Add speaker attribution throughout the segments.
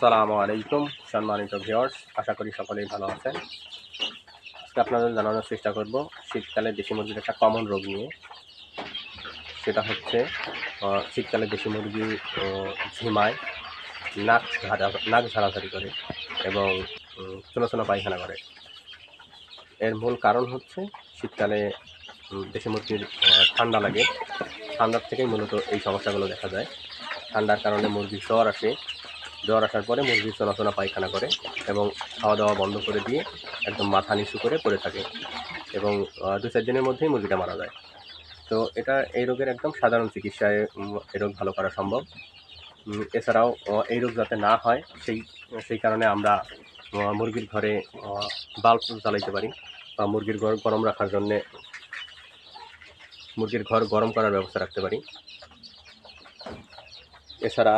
Speaker 1: আসসালামু আলাইকুম সম্মানিত ভিউয়ার্স, আশা করি সকলেই ভালো আছেন। আজকে আপনাদের জানানোর চেষ্টা করব শীতকালে দেশি মুরগির একটা কমন রোগ নিয়ে। সেটা হচ্ছে শীতকালে দেশি মুরগি ঝিমায়, নাক ঝাড়াঝাড়ি করে এবং চুনা চুনা পায়খানা করে। এর মূল কারণ হচ্ছে শীতকালে দেশি মুরগির ঠান্ডা লাগে। ঠান্ডার থেকেই মূলত এই সমস্যাগুলো দেখা যায়। ঠান্ডার কারণে মুরগির জ্বর আসার পরে মুরগি চলাচলা পায়খানা করে এবং খাওয়া দাওয়া বন্ধ করে দিয়ে একদম মাথা নিচু করে পড়ে থাকে এবং 2-4 দিনের মধ্যেই মুরগিটা মারা যায়। তো এই রোগের একদম সাধারণ চিকিৎসায় এই রোগ ভালো করা সম্ভব। এছাড়াও এই রোগ যাতে না হয় সেই কারণে আমরা মুরগির ঘরে বাল্ব জ্বালাইতে পারি বা মুরগির ঘর গরম রাখার জন্যে মুরগির ঘর গরম করার ব্যবস্থা রাখতে পারি। এছাড়া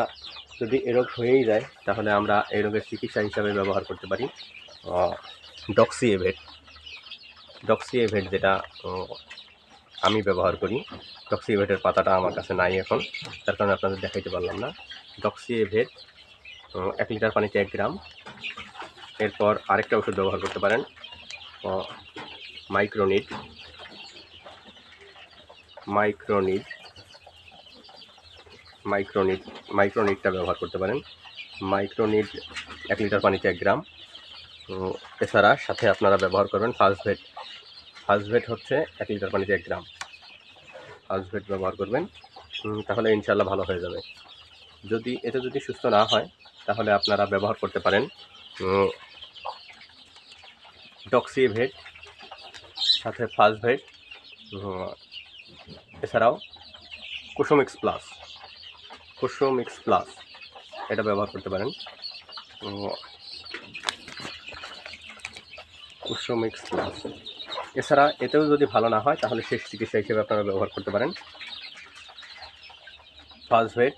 Speaker 1: যদি এ রোগ হয়েই যায় তাহলে আমরা এই রোগের চিকিৎসা হিসাবে ব্যবহার করতে পারি ডক্সিএভেট, যেটা আমি ব্যবহার করি। ডক্সিএভেটের পাতাটা আমার কাছে নাই এখন, তার কারণে আপনাদের দেখাইতে পারলাম না। ডক্সিএভেট 1 লিটার পানিতে 1 গ্রাম। এরপর আরেকটা ওষুধ ব্যবহার করতে পারেন, মাইক্রোনিডটা ব্যবহার করতে পারেন। মাইক্রোনিড 1 লিটার পানিতে 1 গ্রাম। এছাড়া সাথে আপনারা ব্যবহার করবেন ফাস্টভেট হচ্ছে 1 লিটার পানিতে 1 গ্রাম। ফাস্টভেট ব্যবহার করবেন, তাহলে ইনশাল্লাহ ভালো হয়ে যাবে। যদি সুস্থ না হয় তাহলে আপনারা ব্যবহার করতে পারেন ডক্সিভেট সাথে ফাস্টভেট, এছাড়াও কুসুমিক্স প্লাস এটা ব্যবহার করতে পারেন। কুসুমিক্স প্লাস এছাড়া এতেও যদি ভালো না হয় তাহলে শেষ চিকিৎসা হিসেবে আপনারা ব্যবহার করতে পারেন ফাস্টভেট,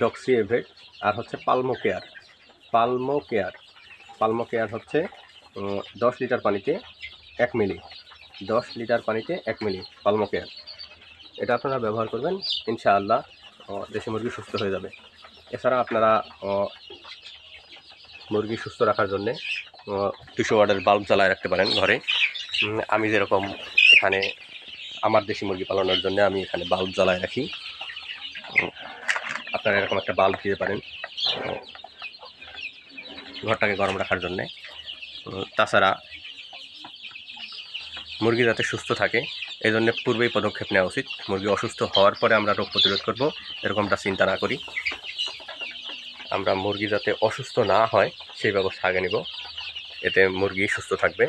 Speaker 1: ডক্সিএভেট আর হচ্ছে পালমোকেয়ার হচ্ছে 10 লিটার পানিতে 1 মিলি পালমোকেয়ার। এটা আপনারা ব্যবহার করবেন, ইনশাআল্লাহ দেশি মুরগি সুস্থ হয়ে যাবে। এছাড়া আপনারা মুরগি সুস্থ রাখার জন্যে 200 ওয়াটের বাল্ব জ্বালায় রাখতে পারেন ঘরে। আমি যেরকম এখানে আমার দেশি মুরগি পালনের জন্য আমি এখানে বাল্ব জ্বালায় রাখি, আপনারা এরকম একটা বাল্ব দিতে পারেন ঘরটাকে গরম রাখার জন্যে। তাছাড়া মুরগি যাতে সুস্থ থাকে এই জন্য পূর্বেই পদক্ষেপ নেওয়া উচিত। মুরগি অসুস্থ হওয়ার পরে আমরা রোগ প্রতিরোধ করব এরকমটা চিন্তা না করি। আমরা মুরগি যাতে অসুস্থ না হয় সেই ব্যবস্থা আগে নিব, এতে মুরগি সুস্থ থাকবে।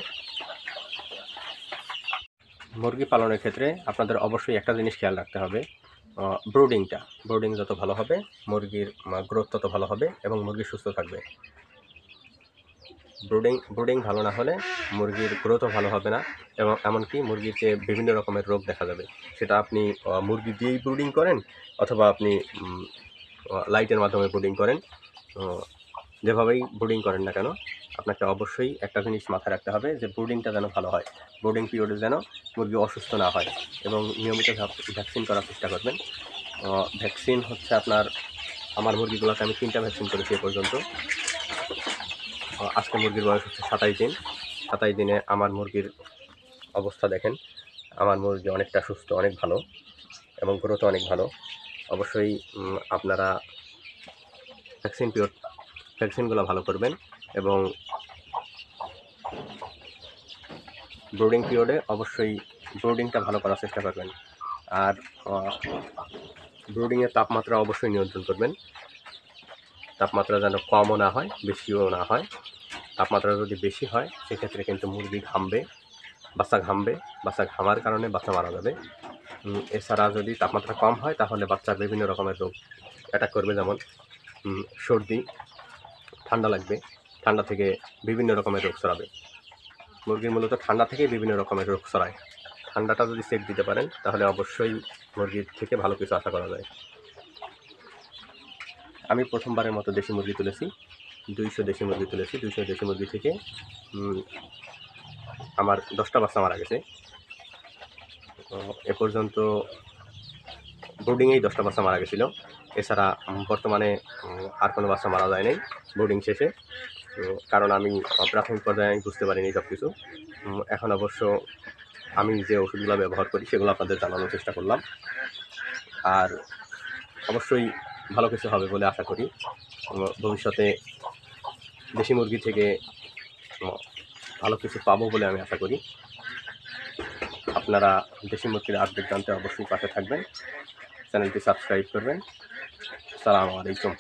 Speaker 1: মুরগি পালনের ক্ষেত্রে আপনাদের অবশ্যই একটা জিনিস খেয়াল রাখতে হবে, ব্রুডিং যত ভালো হবে মুরগির গ্রোথ তত ভালো হবে এবং মুরগি সুস্থ থাকবে। ব্রুডিং ভালো না হলে মুরগির গ্রোথও ভালো হবে না এবং এমনকি মুরগিতে বিভিন্ন রকমের রোগ দেখা যাবে। সেটা আপনি মুরগি দিয়েই ব্রুডিং করেন অথবা আপনি লাইটের মাধ্যমে ব্রুডিং করেন, যেভাবেই ব্রুডিং করেন না কেন আপনাকে অবশ্যই একটা জিনিস মাথায় রাখতে হবে যে ব্রুডিংটা যেন ভালো হয়, ব্রুডিং পিরিয়ডে যেন মুরগি অসুস্থ না হয় এবং নিয়মিত ভ্যাকসিন করার চেষ্টা করবেন। ভ্যাকসিন হচ্ছে আমার মুরগিগুলোকে আমি 3টা ভ্যাকসিন করেছি এ পর্যন্ত। আজকে মুরগির বয়স হচ্ছে 27 দিনে আমার মুরগির অবস্থা দেখেন। আমার মুরগি অনেকটা সুস্থ, অনেক ভালো এবং গ্রোথ অনেক ভালো। অবশ্যই আপনারা ভ্যাকসিনগুলো ভালো করবেন এবং ব্রুডিং পিরিয়ডে অবশ্যই ব্রুডিংটা ভালো করার চেষ্টা করবেন। আর ব্রুডিংয়ের তাপমাত্রা অবশ্যই নিয়ন্ত্রণ করবেন। তাপমাত্রা যেন কমও না হয় বেশিও না হয়। তাপমাত্রা যদি বেশি হয় সেক্ষেত্রে কিন্তু মুরগি বাচ্চা ঘামার কারণে বাচ্চা মারা যাবে। এছাড়া যদি তাপমাত্রা কম হয় তাহলে বাচ্চার বিভিন্ন রকমের রোগ অ্যাটাক করবে, যেমন সর্দি, ঠান্ডা লাগবে, ঠান্ডা থেকে বিভিন্ন রকমের রোগ ছড়াবে। মুরগির মূলত ঠান্ডা থেকেই বিভিন্ন রকমের রোগ ছড়ায়। ঠান্ডাটা যদি চেক দিতে পারেন তাহলে অবশ্যই মুরগির থেকে ভালো কিছু আশা করা যায়। আমি প্রথমবারের মতো দেশি মুরগি তুলেছি, 200 দেশি মুরগি তুলেছি। 200 দেশি মুরগি থেকে আমার 10টা বাচ্চা মারা গেছে। এ পর্যন্ত ব্রুডিংয়েই 10টা বাচ্চা মারা গেছিলো। এছাড়া বর্তমানে আর কোনো বাচ্চা মারা যায় নাই বোর্ডিং শেষে, কারণ আমি প্রাথমিক পর্যায়ে আমি বুঝতে পারিনি সব কিছু। এখন অবশ্য আমি যে ওষুধগুলো ব্যবহার করি সেগুলো আপনাদের জানানোর চেষ্টা করলাম। আর অবশ্যই ভালো কিছু হবে বলে আশা করি। ভবিষ্যতে দেশি মুরগি থেকে ভালো কিছু পাবো বলে আমি আশা করি। আপনারা দেশি মুরগির আপডেট জানতে অবশ্যই পাশে থাকবেন, চ্যানেলটি সাবস্ক্রাইব করবেন। আসসালামু আলাইকুম।